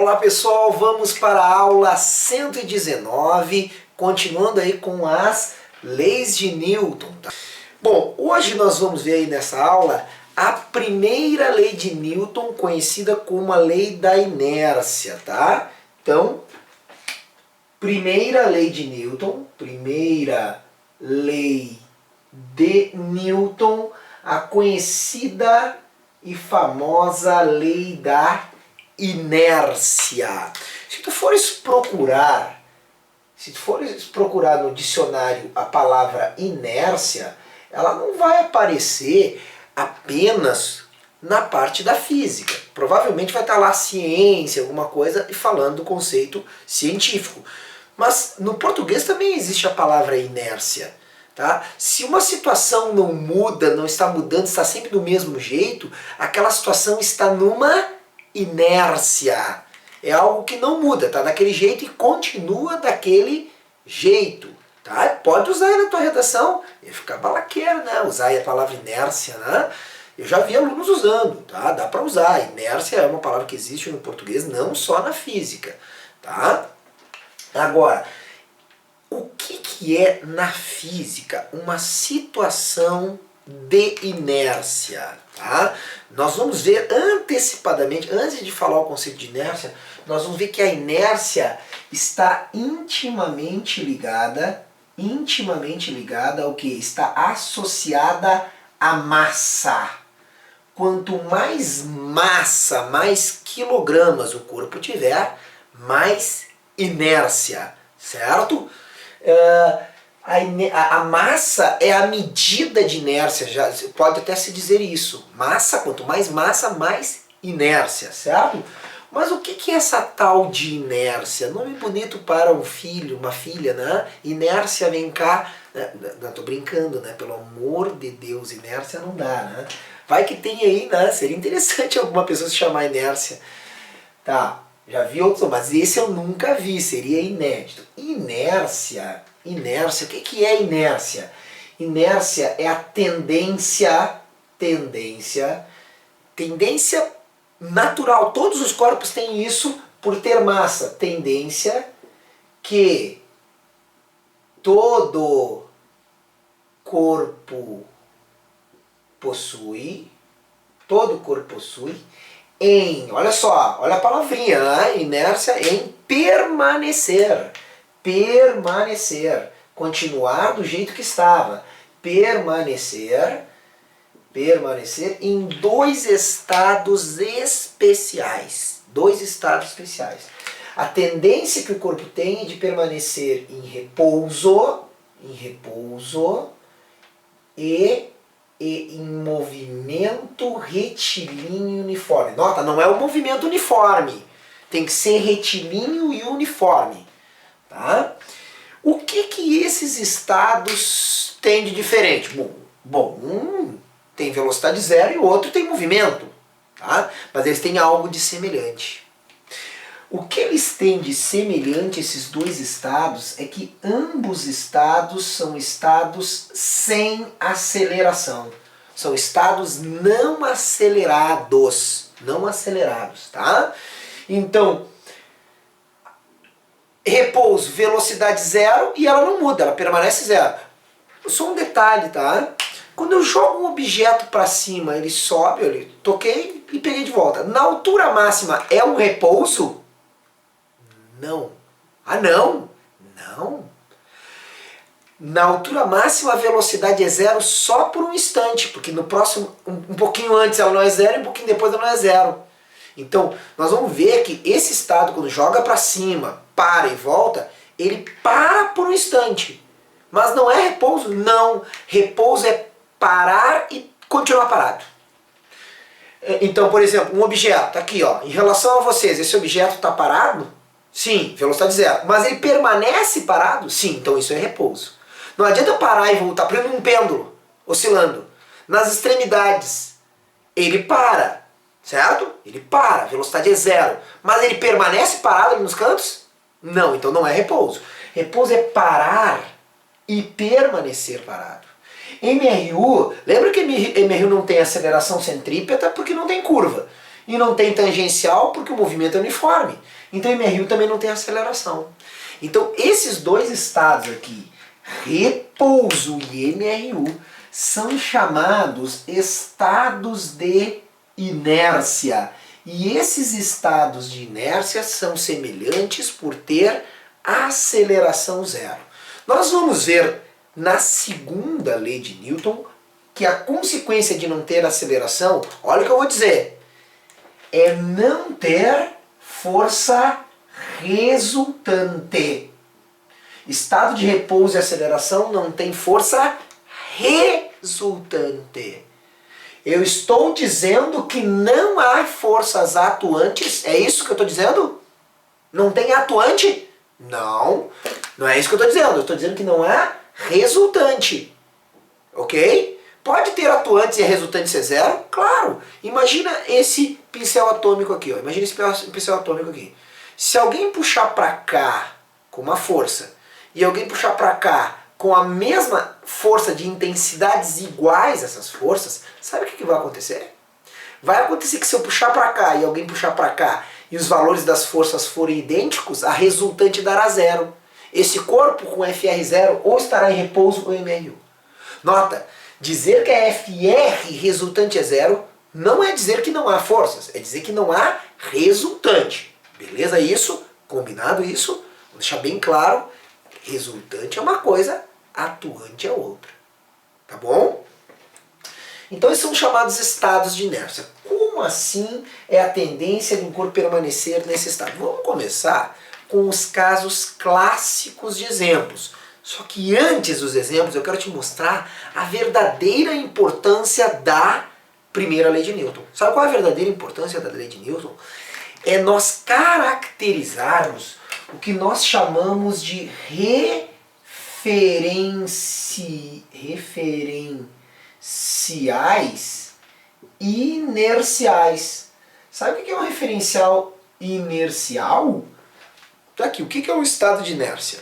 Olá pessoal, vamos para a aula 119, continuando aí com as leis de Newton. Tá? Bom, hoje nós vamos ver aí nessa aula a primeira lei de Newton, conhecida como a lei da inércia, tá? Então, primeira lei de Newton, a conhecida e famosa lei da inércia. Se tu fores procurar no dicionário a palavra inércia, ela não vai aparecer apenas na parte da física. Provavelmente vai estar lá ciência, alguma coisa, e falando do conceito científico. Mas no português também existe a palavra inércia. Tá? Se uma situação não muda, não está mudando, está sempre do mesmo jeito, aquela situação está numa inércia. É algo que não muda, tá daquele jeito e continua daquele jeito. Tá? Pode usar aí na tua redação, ia ficar balaqueiro, né? Usar aí a palavra inércia, né? Eu já vi alunos usando, tá? Dá para usar. Inércia é uma palavra que existe no português, não só na física, tá? Agora, o que é na física uma situação de inércia? Tá? Nós vamos ver antecipadamente, antes de falar o conceito de inércia, nós vamos ver que a inércia está intimamente ligada ao que? Está associada à massa. Quanto mais massa, mais quilogramas o corpo tiver, mais inércia, certo? A massa é a medida de inércia, já pode até se dizer isso. Massa, quanto mais massa, mais inércia, certo? Mas o que é essa tal de inércia? Nome bonito para um filho, uma filha, né? Inércia, vem cá. Não, tô brincando, né? Pelo amor de Deus, inércia não dá, né? Vai que tem aí, né? Seria interessante alguma pessoa se chamar inércia. Tá, já vi outros, mas esse eu nunca vi, seria inédito. Inércia, o que é inércia? Inércia é a tendência natural. Todos os corpos têm isso por ter massa. Tendência que todo corpo possui, em, olha só, olha a palavrinha, né? Inércia em permanecer, continuar do jeito que estava, permanecer em dois estados especiais, A tendência que o corpo tem é de permanecer em repouso e em movimento retilíneo uniforme. Nota, não é o movimento uniforme. Tem que ser retilíneo e uniforme. Tá? O que esses estados têm de diferente? Bom, um tem velocidade zero e o outro tem movimento. Tá? Mas eles têm algo de semelhante. O que eles têm de semelhante, esses dois estados, é que ambos estados são estados sem aceleração. São estados não acelerados, tá? Então, repouso, velocidade zero e ela não muda, ela permanece zero. Só um detalhe, tá? Quando eu jogo um objeto para cima, ele sobe, eu toquei e peguei de volta. Na altura máxima é um repouso? Não. Ah, não? Não. Na altura máxima a velocidade é zero só por um instante, porque no próximo, um pouquinho antes ela não é zero e um pouquinho depois ela não é zero. Então, nós vamos ver que esse estado, quando joga para cima, para e volta, ele para por um instante. Mas não é repouso? Não. Repouso é parar e continuar parado. Então, por exemplo, um objeto, aqui ó, em relação a vocês, esse objeto está parado? Sim, velocidade zero. Mas ele permanece parado? Sim, então isso é repouso. Não adianta eu parar e voltar, por exemplo, um pêndulo, oscilando. Nas extremidades, ele para, certo? Ele para, velocidade é zero. Mas ele permanece parado ali nos cantos? Não, então não é repouso. Repouso é parar e permanecer parado. MRU, lembra que MRU não tem aceleração centrípeta porque não tem curva. E não tem tangencial porque o movimento é uniforme. Então MRU também não tem aceleração. Então esses dois estados aqui, repouso e MRU, são chamados estados de inércia. E esses estados de inércia são semelhantes por ter aceleração zero. Nós vamos ver na segunda lei de Newton que a consequência de não ter aceleração, olha o que eu vou dizer, é não ter força resultante. Estado de repouso e aceleração não tem força resultante. Eu estou dizendo que não há forças atuantes. É isso que eu estou dizendo? Não tem atuante? Não. Não é isso que eu estou dizendo. Eu estou dizendo que não há resultante. Ok? Pode ter atuantes e a resultante ser zero? Claro. Imagina esse pincel atômico aqui. Ó. Imagina esse pincel atômico aqui. Se alguém puxar para cá com uma força e alguém puxar para cá com a mesma força de intensidades iguais a essas forças, sabe o que vai acontecer? Vai acontecer que se eu puxar para cá e alguém puxar para cá e os valores das forças forem idênticos, a resultante dará zero. Esse corpo com FR0 ou estará em repouso ou em MRU. Nota, dizer que a FR resultante é zero não é dizer que não há forças, é dizer que não há resultante. Beleza isso? Combinado isso? Vou deixar bem claro, resultante é uma coisa, atuante é outra. Tá bom? Então esses são chamados estados de inércia. Como assim é a tendência de um corpo permanecer nesse estado? Vamos começar com os casos clássicos de exemplos. Só que antes dos exemplos eu quero te mostrar a verdadeira importância da primeira lei de Newton. Sabe qual é a verdadeira importância da lei de Newton? É nós caracterizarmos o que nós chamamos de referenciais inerciais. Sabe o que é um referencial inercial? Tá aqui, o que é um estado de inércia?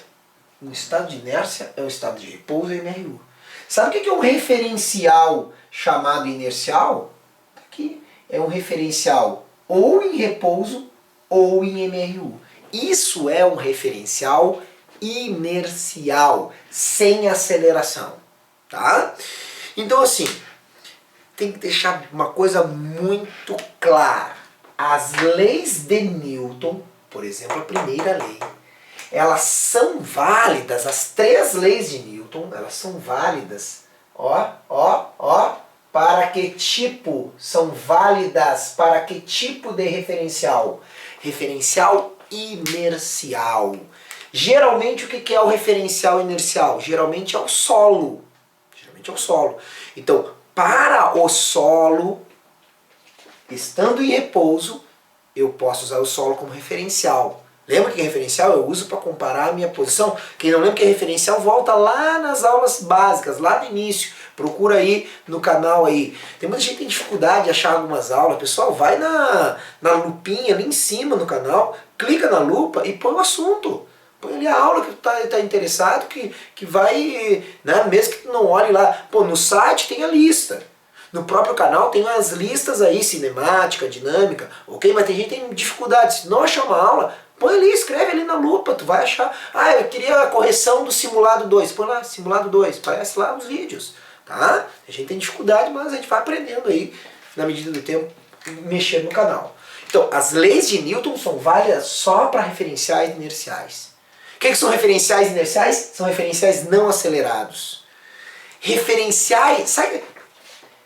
Um estado de inércia é um estado de repouso e MRU. Sabe o que é um referencial chamado inercial? Tá aqui, é um referencial ou em repouso ou em MRU. Isso é um referencial inercial, sem aceleração, tá? Então assim, tem que deixar uma coisa muito clara. As leis de Newton, por exemplo, a primeira lei, elas são válidas, as três leis de Newton, elas são válidas, para que tipo? São válidas para que tipo de referencial? Referencial inercial. Geralmente o que é o referencial inercial? Geralmente é o solo. Geralmente é o solo. Então, para o solo, estando em repouso, eu posso usar o solo como referencial. Lembra que referencial eu uso para comparar a minha posição? Quem não lembra que é referencial, volta lá nas aulas básicas, lá do início. Procura aí no canal aí. Tem muita gente que tem dificuldade de achar algumas aulas. Pessoal, vai na lupinha ali em cima no canal, clica na lupa e põe o assunto. Põe ali a aula que tu tá interessado, que vai, né, mesmo que tu não olhe lá. Pô, no site tem a lista. No próprio canal tem as listas aí, cinemática, dinâmica, ok? Mas tem gente que tem dificuldade. Se não achar uma aula, põe ali, escreve ali na lupa, tu vai achar. Ah, eu queria a correção do simulado 2. Põe lá, simulado 2, aparece lá nos vídeos, tá? A gente tem dificuldade, mas a gente vai aprendendo aí, na medida do tempo, mexer no canal. Então, as leis de Newton são válidas só para referenciais inerciais. O que são referenciais inerciais? São referenciais não acelerados. Referenciais...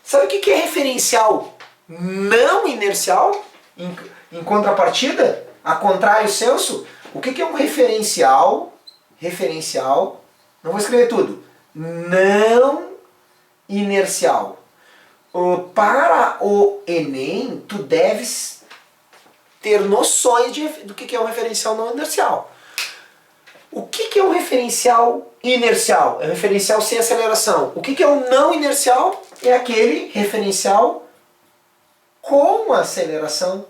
Sabe o que é referencial não inercial? Em contrapartida, a contrário senso, o que é um referencial? Referencial, não vou escrever tudo, não inercial. Para o Enem, tu deves ter noções do que é um referencial não inercial. O que é um referencial inercial? É um referencial sem aceleração. O que é um não inercial? É aquele referencial com aceleração.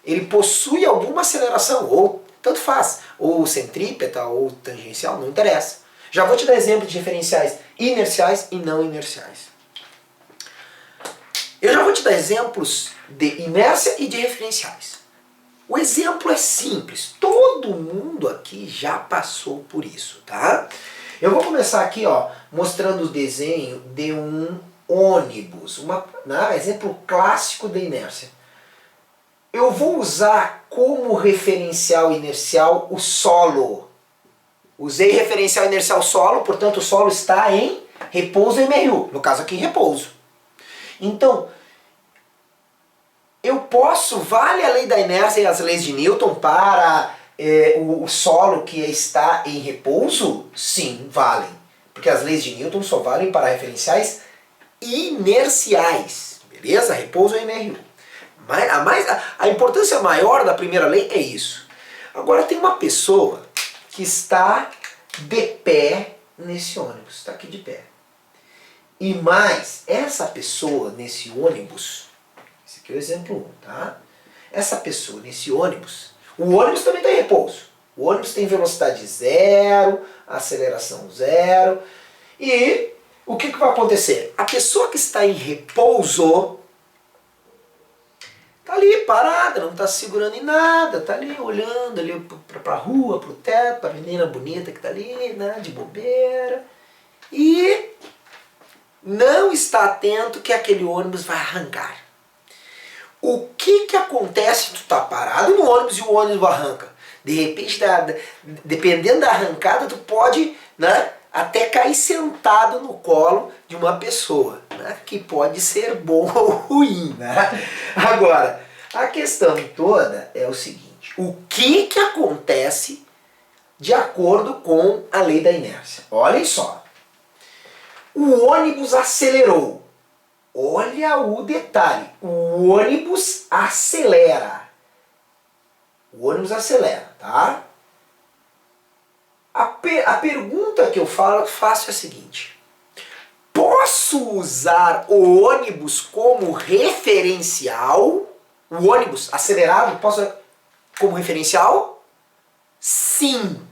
Ele possui alguma aceleração, ou tanto faz, ou centrípeta, ou tangencial, não interessa. Já vou te dar exemplo de referenciais inerciais e não inerciais. Eu já vou te dar exemplos de inércia e de referenciais. O exemplo é simples, todo mundo aqui já passou por isso, tá? Eu vou começar aqui, ó, mostrando o desenho de um ônibus, exemplo clássico de inércia. Eu vou usar como referencial inercial o solo. Usei referencial inercial solo, portanto o solo está em repouso MRU, no caso aqui em repouso. Então, eu posso, vale a lei da inércia e as leis de Newton para o solo que está em repouso? Sim, valem. Porque as leis de Newton só valem para referenciais inerciais. Beleza? Repouso é MRU. A importância maior da primeira lei é isso. Agora tem uma pessoa que está de pé nesse ônibus. Está aqui de pé. E mais, essa pessoa nesse ônibus, esse aqui é o exemplo 1, tá? Essa pessoa nesse ônibus, o ônibus também está em repouso. O ônibus tem velocidade zero, aceleração zero. E o que vai acontecer? A pessoa que está em repouso está ali parada, não está segurando em nada, está ali olhando ali para a rua, para o teto, para a menina bonita que está ali, né, de bobeira. E não está atento que aquele ônibus vai arrancar. O que acontece? Tu está parado no ônibus e o ônibus arranca. De repente, dependendo da arrancada, tu pode, né, até cair sentado no colo de uma pessoa, né, que pode ser bom ou ruim. Né? Agora, a questão toda é o seguinte: o que acontece de acordo com a lei da inércia? Olhem só. O ônibus acelerou. Olha o detalhe. O ônibus acelera. O ônibus acelera, tá? A pergunta que eu faço é a seguinte: posso usar o ônibus como referencial? O ônibus acelerado, posso usar como referencial? Sim.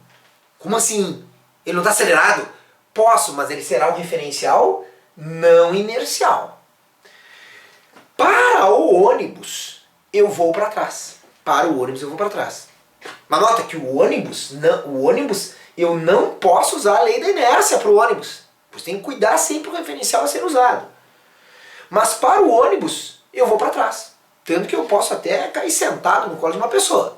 Como assim? Ele não está acelerado? Posso, mas ele será um referencial não inercial. Para o ônibus, eu vou para trás. Para o ônibus, eu vou para trás. Mas nota que o ônibus, eu não posso usar a lei da inércia para o ônibus. Você tem que cuidar sempre o referencial a ser usado. Mas para o ônibus, eu vou para trás. Tanto que eu posso até cair sentado no colo de uma pessoa.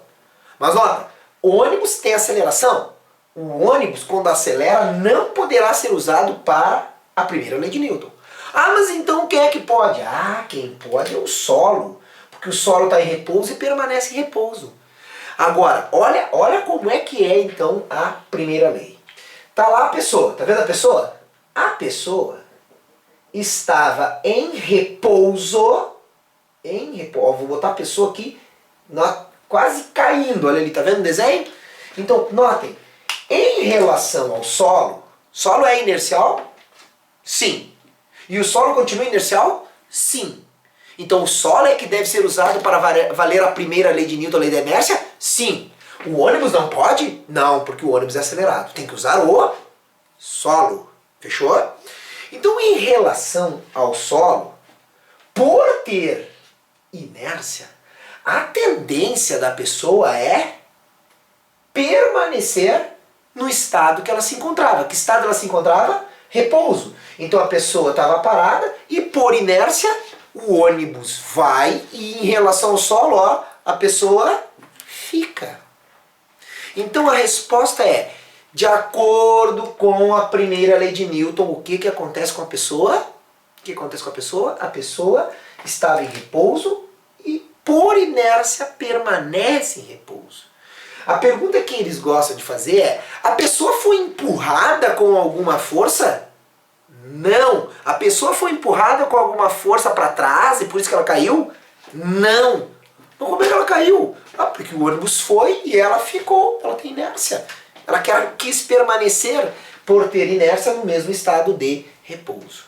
Mas nota, o ônibus tem aceleração. O ônibus, quando acelera, não poderá ser usado para a primeira lei de Newton. Ah, mas então quem é que pode? Ah, quem pode é o solo. Porque o solo está em repouso e permanece em repouso. Agora, olha como é que é então a primeira lei. Tá lá a pessoa, tá vendo a pessoa? A pessoa estava em repouso, vou botar a pessoa aqui quase caindo, olha ali, tá vendo o desenho? Então, notem, em relação ao solo é inercial? Sim. E o solo continua inercial? Sim. Então o solo é que deve ser usado para valer a primeira lei de Newton, a lei da inércia? Sim. O ônibus não pode? Não, porque o ônibus é acelerado. Tem que usar o solo. Fechou? Então, em relação ao solo, por ter inércia, a tendência da pessoa é permanecer no estado que ela se encontrava. Que estado ela se encontrava? Repouso. Então a pessoa estava parada e por inércia o ônibus vai e em relação ao solo, ó, a pessoa fica. Então a resposta é, de acordo com a primeira lei de Newton, o que acontece com a pessoa? O que acontece com a pessoa? A pessoa estava em repouso e por inércia permanece em repouso. A pergunta que eles gostam de fazer é, a pessoa foi empurrada com alguma força? Não. A pessoa foi empurrada com alguma força para trás e por isso que ela caiu? Não. Então como é que ela caiu? Ah, porque o ônibus foi e ela ficou. Ela tem inércia. Ela quis permanecer por ter inércia no mesmo estado de repouso.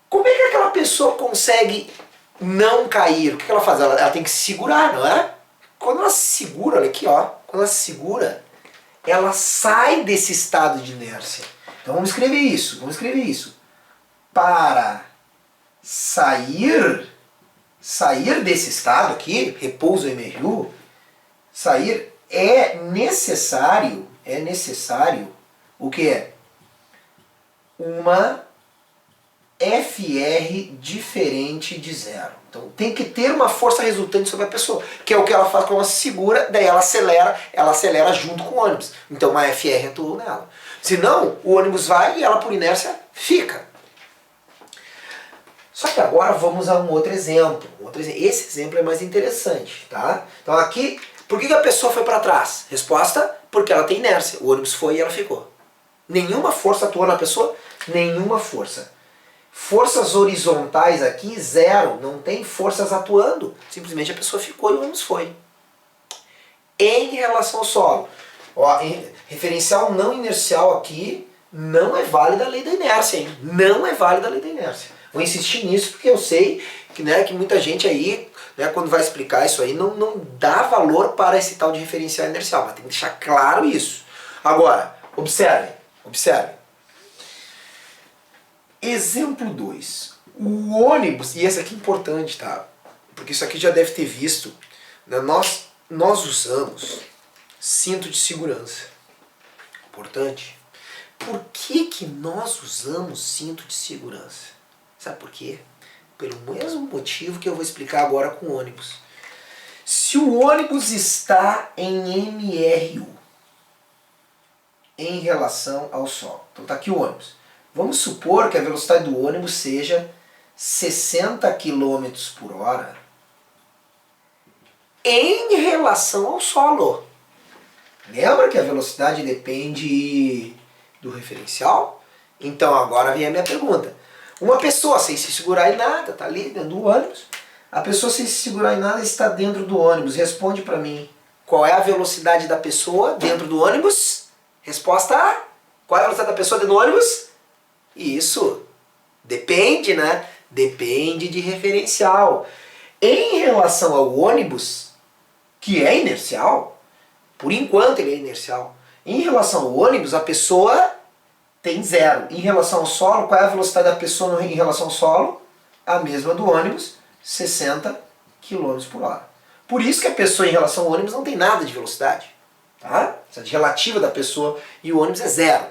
Como é que aquela pessoa consegue não cair? O que ela faz? Ela tem que se segurar, não é? Quando ela se segura, olha aqui, ó. Quando ela se segura, ela sai desse estado de inércia. Então vamos escrever isso. Para sair desse estado aqui, repouso MRU, sair é necessário o que? Uma FR diferente de zero. Então tem que ter uma força resultante sobre a pessoa, que é o que ela faz quando ela se segura, daí ela acelera junto com o ônibus. Então uma FR atuou nela. Senão, o ônibus vai e ela por inércia fica. Só que agora vamos a um outro exemplo. Esse exemplo é mais interessante, tá? Então aqui, por que a pessoa foi para trás? Resposta, porque ela tem inércia. O ônibus foi e ela ficou. Nenhuma força atuou na pessoa? Nenhuma força. Forças horizontais aqui, zero. Não tem forças atuando. Simplesmente a pessoa ficou e o ônibus foi. Em relação ao solo. Ó, referencial não inercial aqui não é válida a lei da inércia, hein? Não é válida a lei da inércia. Vou insistir nisso porque eu sei que, né, que muita gente aí, né, quando vai explicar isso aí, não dá valor para esse tal de referencial inercial. Mas tem que deixar claro isso. Agora, observe. Exemplo 2. O ônibus, e esse aqui é importante, tá? Porque isso aqui já deve ter visto, né? Nós usamos cinto de segurança. Importante. Por que nós usamos cinto de segurança? Sabe por quê? Pelo mesmo motivo que eu vou explicar agora com o ônibus. Se o ônibus está em MRU, em relação ao solo. Então tá aqui o ônibus. Vamos supor que a velocidade do ônibus seja 60 km por hora em relação ao solo. Lembra que a velocidade depende do referencial? Então agora vem a minha pergunta. Uma pessoa sem se segurar em nada, está ali dentro do ônibus. A pessoa sem se segurar em nada está dentro do ônibus. Responde para mim. Qual é a velocidade da pessoa dentro do ônibus? Resposta A. Qual é a velocidade da pessoa dentro do ônibus? Isso. Depende, né? Depende de referencial. Em relação ao ônibus, que é inercial, por enquanto ele é inercial. Em relação ao ônibus, a pessoa tem zero. Em relação ao solo, qual é a velocidade da pessoa em relação ao solo? A mesma do ônibus, 60 km por hora. Por isso que a pessoa em relação ao ônibus não tem nada de velocidade. Tá? A velocidade relativa da pessoa e o ônibus é zero.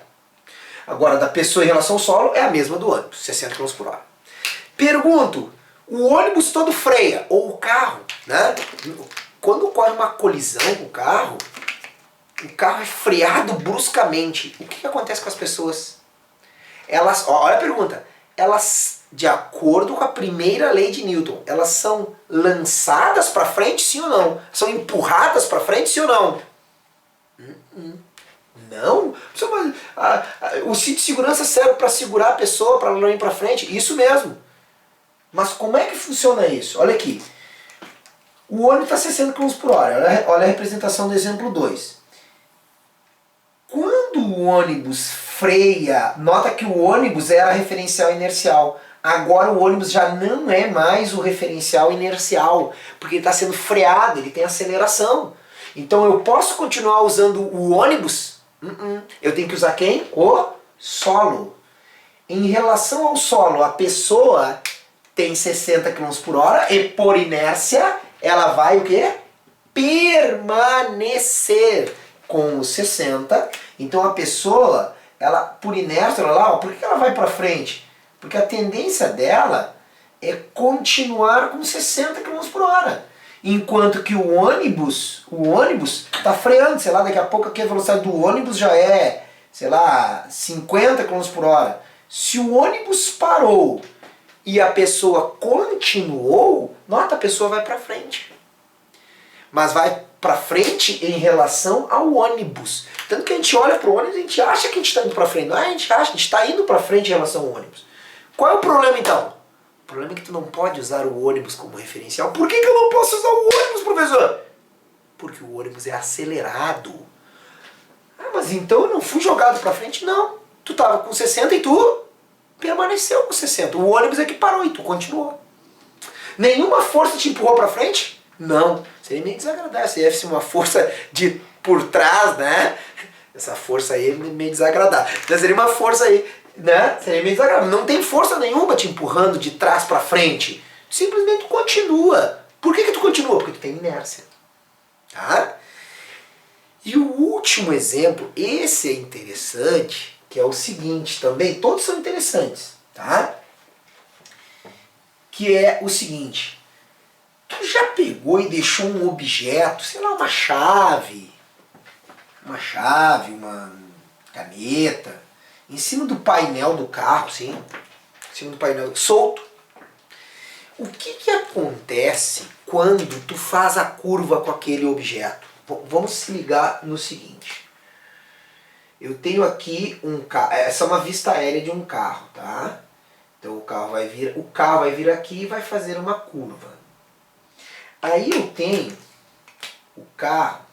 Agora, da pessoa em relação ao solo é a mesma do ônibus, 60 km por hora. Pergunto, o ônibus todo freia, ou o carro, né? Quando ocorre uma colisão com o carro é freado bruscamente. O que acontece com as pessoas? Elas, olha a pergunta, elas, de acordo com a primeira lei de Newton, elas são lançadas para frente, sim ou não? São empurradas para frente, sim ou não? Não. O cinto de segurança serve para segurar a pessoa, para ela não ir para frente. Isso mesmo. Mas como é que funciona isso? Olha aqui. O ônibus está 60 km por hora. Olha a representação do exemplo 2. Quando o ônibus freia, nota que o ônibus era referencial inercial. Agora o ônibus já não é mais o referencial inercial, porque ele está sendo freado, ele tem aceleração. Então eu posso continuar usando o ônibus? Eu tenho que usar quem? O solo. Em relação ao solo, a pessoa tem 60 km por hora e por inércia ela vai o quê? Permanecer com os 60. Então a pessoa, ela por inércia, olha lá, por que ela vai para frente? Porque a tendência dela é continuar com 60 km por hora. Enquanto que o ônibus está freando, sei lá, daqui a pouco aqui a velocidade do ônibus já é, sei lá, 50 km por hora. Se o ônibus parou e a pessoa continuou, nota, a pessoa vai para frente. Mas vai para frente em relação ao ônibus. Tanto que a gente olha para o ônibus e a gente acha que a gente está indo para frente. Não é, a gente está indo para frente em relação ao ônibus. Qual é o problema então? O problema é que tu não pode usar o ônibus como referencial. Por que eu não posso usar o ônibus, professor? Porque o ônibus é acelerado. Ah, mas então eu não fui jogado para frente? Não. Tu estava com 60 e tu permaneceu com 60. O ônibus é que parou e tu continuou. Nenhuma força te empurrou para frente? Não. Seria meio desagradável. Se fosse uma força de por trás, né? Essa força aí é meio desagradável. Mas seria uma força aí né? Seria meio desagradável. Não tem força nenhuma te empurrando de trás para frente. Simplesmente tu continua. Por que tu continua? Porque tu tem inércia. Tá? E o último exemplo, esse é interessante, que é o seguinte também, todos são interessantes, tá? Que é o seguinte, tu já pegou e deixou um objeto, sei lá, uma chave, uma caneta, em cima do painel do carro, sim, em cima do painel, solto. O que acontece quando tu faz a curva com aquele objeto? Vamos se ligar no seguinte. Eu tenho aqui um carro, essa é uma vista aérea de um carro, tá? Então o carro vai vir aqui e vai fazer uma curva. Aí eu tenho o carro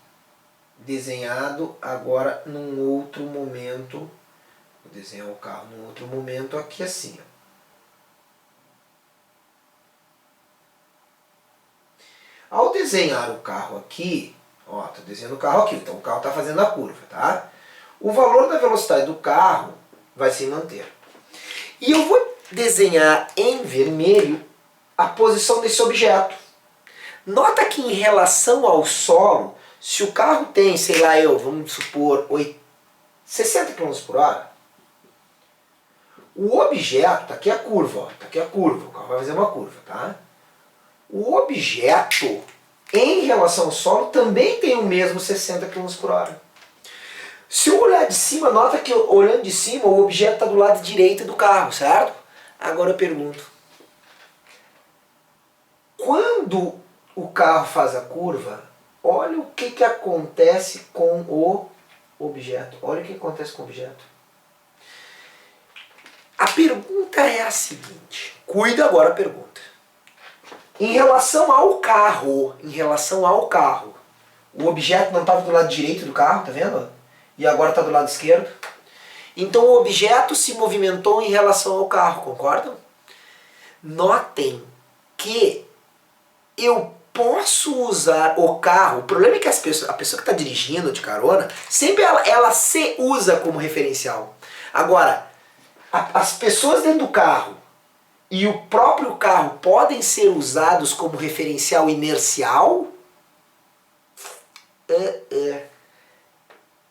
desenhado agora num outro momento. Vou desenhar o carro num outro momento aqui assim, ó. Ao desenhar o carro aqui, ó, tô desenhando o carro aqui, então o carro está fazendo a curva, tá? O valor da velocidade do carro vai se manter. E eu vou desenhar em vermelho a posição desse objeto. Nota que em relação ao solo, se o carro tem, sei lá vamos supor, 60 km por hora, o objeto, tá aqui a curva, ó, tá aqui a curva, o carro vai fazer uma curva, tá? O objeto, em relação ao solo, também tem o mesmo 60 km por hora. Se eu olhar de cima, nota que olhando de cima, o objeto está do lado direito do carro, certo? Agora eu pergunto. Quando o carro faz a curva, olha o que acontece com o objeto. Olha o que acontece com o objeto. A pergunta é a seguinte. Cuida agora a pergunta. Em relação ao carro, o objeto não estava do lado direito do carro, tá vendo? E agora está do lado esquerdo. Então o objeto se movimentou em relação ao carro, concordam? Notem que eu posso usar o carro. O problema é que a pessoa que está dirigindo de carona, sempre ela se usa como referencial. Agora, as pessoas dentro do carro e o próprio carro podem ser usados como referencial inercial?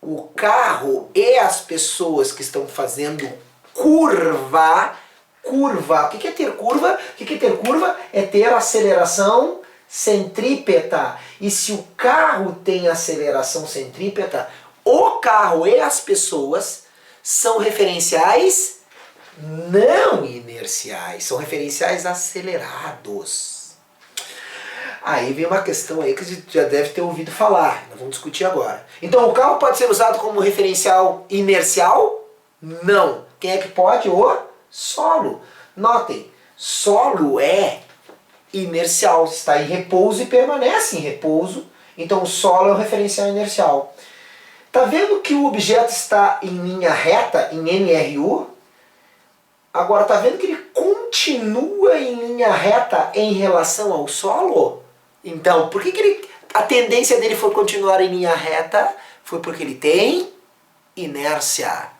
O carro e as pessoas que estão fazendo curva. O que é ter curva? O que é ter curva? É ter aceleração centrípeta. E se o carro tem aceleração centrípeta, o carro e as pessoas são referenciais não inerciais, são referenciais acelerados. Aí vem uma questão aí que você já deve ter ouvido falar, nós vamos discutir agora. Então o carro pode ser usado como referencial inercial? Não. Quem é que pode? O solo. Notem, solo é inercial, está em repouso e permanece em repouso, então o solo é um referencial inercial. Tá vendo que o objeto está em linha reta, em MRU? Agora, tá vendo que ele continua em linha reta em relação ao solo? Então, por que a tendência dele foi continuar em linha reta? Foi porque ele tem inércia.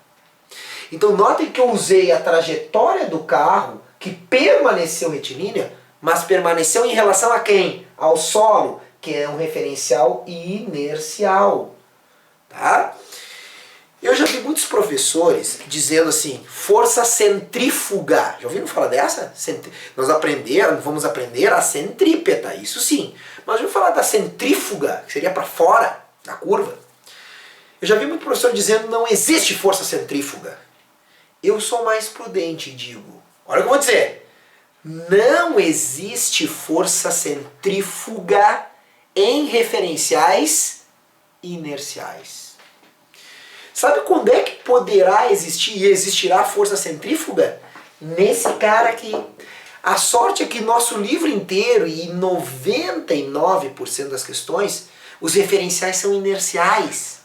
Então, notem que eu usei a trajetória do carro, que permaneceu retilínea, mas permaneceu em relação a quem? Ao solo, que é um referencial inercial. Tá? Eu já vi muitos professores dizendo assim, força centrífuga. Já ouviram falar dessa? Nós vamos aprender a centrípeta, isso sim. Mas eu vou falar da centrífuga, que seria para fora da curva. Eu já vi muito professor dizendo não existe força centrífuga. Eu sou mais prudente e digo, olha o que eu vou dizer. Não existe força centrífuga em referenciais inerciais. Sabe quando é que poderá existir e existirá força centrífuga? Nesse cara aqui. A sorte é que nosso livro inteiro e 99% das questões, os referenciais são inerciais.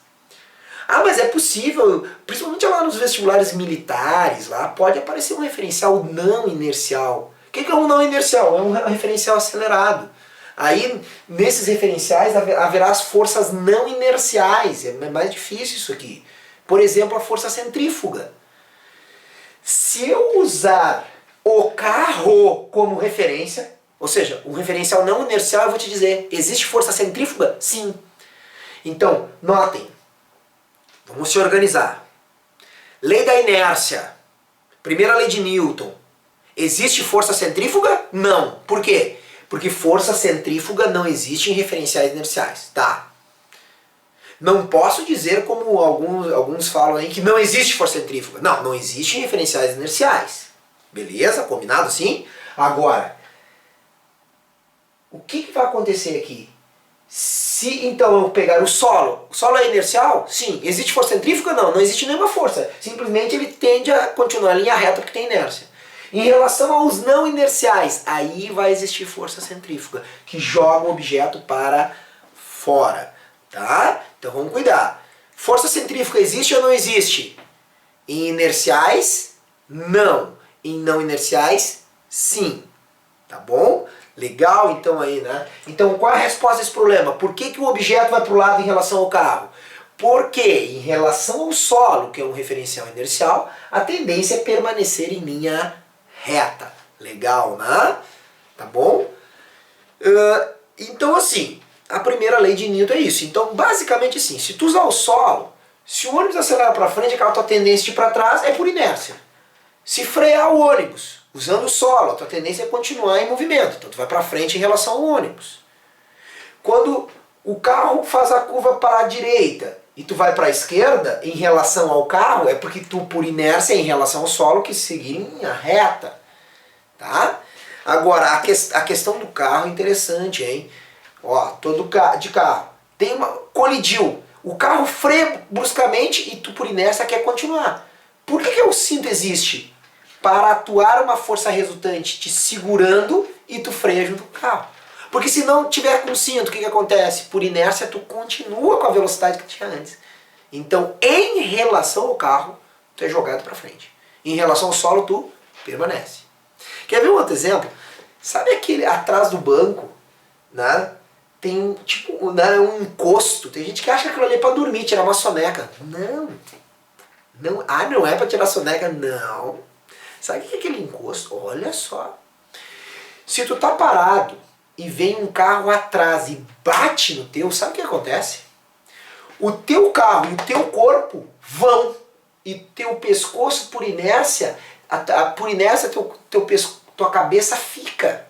Ah, mas é possível, principalmente lá nos vestibulares militares, lá pode aparecer um referencial não inercial. O que é um não inercial? É um referencial acelerado. Aí, nesses referenciais, haverá as forças não inerciais. É mais difícil isso aqui. Por exemplo, a força centrífuga. Se eu usar o carro como referência, ou seja, um referencial não inercial, eu vou te dizer, existe força centrífuga? Sim. Então, notem, vamos se organizar. Lei da inércia, primeira lei de Newton. Existe força centrífuga? Não. Por quê? Porque força centrífuga não existe em referenciais inerciais. Tá. Não posso dizer como alguns falam aí que não existe força centrífuga. Não, não existe em referenciais inerciais. Beleza? Combinado assim? Agora, o que vai acontecer aqui? Se então eu pegar o solo é inercial? Sim. Existe força centrífuga? Não, não existe nenhuma força. Simplesmente ele tende a continuar em linha reta porque tem inércia. Em relação aos não inerciais, aí vai existir força centrífuga, que joga o objeto para fora. Tá? Então vamos cuidar. Força centrífuga existe ou não existe? Em inerciais, não. Em não inerciais, sim. Tá bom? Legal então aí, né? Então qual é a resposta a esse problema? Por que o objeto vai para o lado em relação ao carro? Porque em relação ao solo, que é um referencial inercial, a tendência é permanecer em linha reta. Legal, né? Tá bom? Então assim, a primeira lei de Newton é isso. Então basicamente assim, se tu usar o solo, se o ônibus acelera para frente, aquela tua tendência de ir para trás é por inércia. Se frear o ônibus usando o solo, a tua tendência é continuar em movimento. Então tu vai para frente em relação ao ônibus. Quando o carro faz a curva para a direita e tu vai para a esquerda em relação ao carro, é porque tu, por inércia, em relação ao solo, quis seguir em linha reta. Tá? Agora, a questão do carro é interessante, hein? Ó, todo de carro. Colidiu. O carro freia bruscamente e tu, por inércia, quer continuar. Por que o cinto existe? Para atuar uma força resultante te segurando e tu freia junto com o carro. Porque se não tiver com cinto, o que acontece? Por inércia, tu continua com a velocidade que tinha antes. Então, em relação ao carro, tu é jogado para frente. Em relação ao solo, tu permanece. Quer ver um outro exemplo? Sabe aquele atrás do banco, né? Tem tipo um encosto. Tem gente que acha que aquilo ali é para dormir, tirar uma soneca. Não. Não é para tirar soneca, não. Sabe o que é aquele encosto? Olha só. Se tu tá parado e vem um carro atrás e bate no teu, sabe o que acontece? O teu carro e o teu corpo vão. E teu pescoço, por inércia, tua cabeça fica.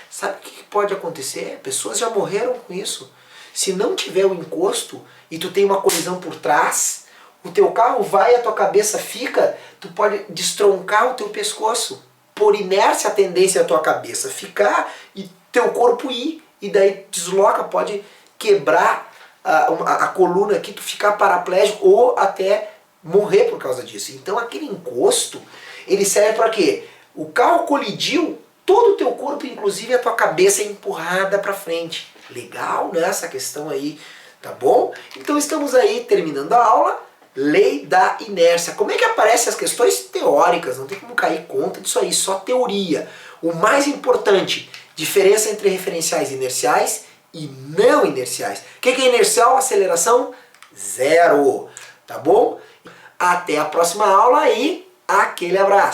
Sabe o que pode acontecer? Pessoas já morreram com isso. Se não tiver o encosto e tu tem uma colisão por trás, o teu carro vai, a tua cabeça fica, tu pode destroncar o teu pescoço. Por inércia, a tendência é a tua cabeça ficar e teu corpo ir. E daí desloca, pode quebrar a coluna aqui, tu ficar paraplégico ou até morrer por causa disso. Então aquele encosto, ele serve para quê? O carro colidiu, todo o teu corpo, inclusive a tua cabeça é empurrada para frente. Legal, né, essa questão aí, tá bom? Então estamos aí terminando a aula. Lei da inércia. Como é que aparecem as questões teóricas? Não tem como cair conta disso aí, só teoria. O mais importante, diferença entre referenciais inerciais e não inerciais. O que é inercial? Aceleração zero. Tá bom? Até a próxima aula e aquele abraço.